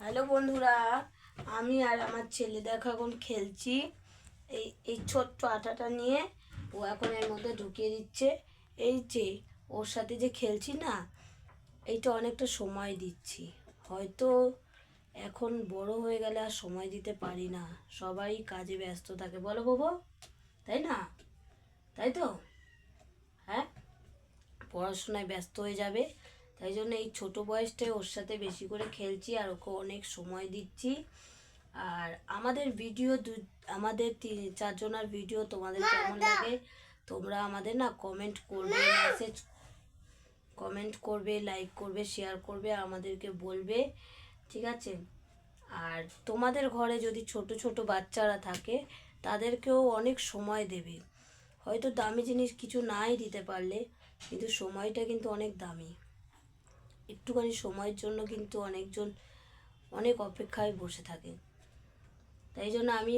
Hello বন্ধুরা, আমি আর আমার ছেলে দেখো এখন খেলছি। এই ছোট্ট আটাটা নিয়ে ও এখন এর মধ্যে ঢুকিয়ে দিচ্ছে। এই যে ওর সাথে যে খেলছি না, এইটা অনেকটা সময় দিচ্ছি। হয়তো এখন বড় হয়ে গেলে আর সময় দিতে পারি না, সবাই কাজে ব্যস্ত থাকে, বলো বাবু, তাই না? তাই তো? হ্যাঁ, পড়াশোনায় ব্যস্ত হয়ে যাবে, তাই জন্য এই ছোট বয়সটায় ওর সাথে বেশি করে খেলছি আর ওকে অনেক সময় দিচ্ছি। আর আমাদের ভিডিও আমাদের 4জনার ভিডিও তোমাদের কেমন লাগে তোমরা আমাদের না কমেন্ট করবে, কমেন্ট করবে, লাইক করবে, শেয়ার করবে, আমাদেরকে বলবে, ঠিক আছে? আর তোমাদের ঘরে যদি ছোট ছোট বাচ্চারা থাকে তাদেরকেও অনেক সময় দেবে। হয়তো দামি জিনিস কিছু নাই দিতে পারলে, কিন্তু সময়টা কিন্তু অনেক দামি। একটুখানি সময়ের জন্য কিন্তু অনেকজন অনেক অপেক্ষায় বসে থাকে। তাই জন্য আমি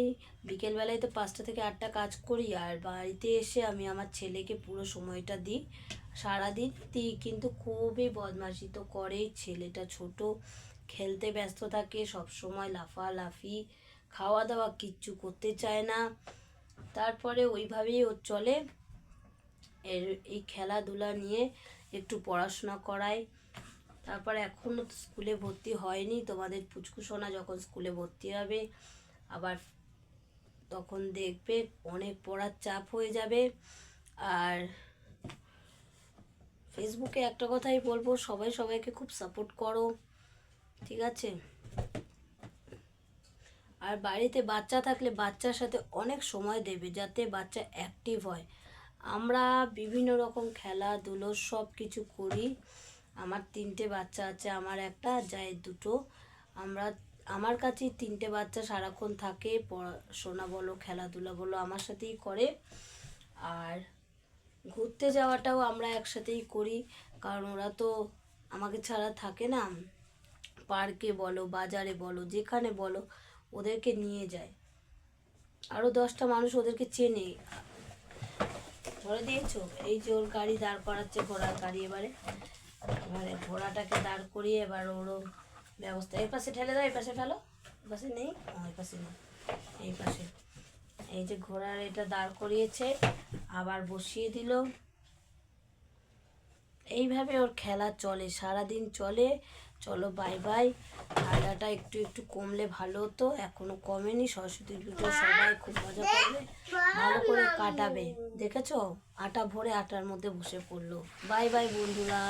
বিকেলবেলায় তো 5টা থেকে 8টা কাজ করি, আর বাড়িতে এসে আমি আমার ছেলেকে পুরো সময়টা দিই। সারাদিন দিই, কিন্তু খুবই বদমাশি তো করেই। ছেলেটা ছোট, খেলতে ব্যস্ত থাকে, সব সময় লাফালাফি, খাওয়া দাওয়া কিচ্ছু করতে চায় না। তারপরে ওইভাবেই ওর চলে। এই খেলাধুলা নিয়ে একটু পড়াশোনা করাই। তারপর এখনও তো স্কুলে ভর্তি হয়নি, তোমাদের পুচকু সোনা যখন স্কুলে ভর্তি হবে আবার তখন দেখবে অনেক পড়ার চাপ হয়ে যাবে। আর ফেসবুকে একটা কথাই বলবো, সবাই সবাইকে খুব সাপোর্ট করো, ঠিক আছে? আর বাড়িতে বাচ্চা থাকলে বাচ্চার সাথে অনেক সময় দেবে, যাতে বাচ্চা অ্যাক্টিভ হয়। আমরা বিভিন্ন রকম খেলাধুলো সব কিছু করি। আমার 3টে বাচ্চা আছে, আমার একটা, জায়ের 2টো। আমার কাছেই 3টে বাচ্চা সারাক্ষণ থাকে, পড়াশোনা বলো খেলাধুলা বলো আমার সাথেই করে। আর ঘুরতে যাওয়াটাও আমরা একসাথেই করি, কারণ ওরা তো আমাকে ছাড়া থাকে না। পার্কে বলো, বাজারে বলো, যেখানে বলো ওদেরকে নিয়ে যায়। আরও 10টা মানুষ ওদেরকে চেনে। ধরে দিয়েছো? এই যে ওর গাড়ি দাঁড় করাচ্ছে, ঘোড়ার গাড়ি। এবারে ঘোড়াটাকে দাঁড় করিয়ে এবার ওরও ব্যবস্থা। এই পাশে ঠেলে দাও, এই পাশে ফেলো। এই পাশে নেই, এই পাশে নেই, এই পাশে। এই যে ঘোড়ার এটা দাঁড় করিয়েছে, আবার বসিয়ে দিল। এইভাবে ওর খেলা চলে, সারাদিন চলে। চলো বাই বাই। ঠান্ডাটা একটু একটু কমলে ভালো হতো, এখনো কমেনি। সরস্বতী পুজো সবাই খুব মজা করবে, ভালো করে কাটাবে। দেখেছো, আটা ভরে আটার মধ্যে বসে পড়লো। বাই বাই বন্ধুরা।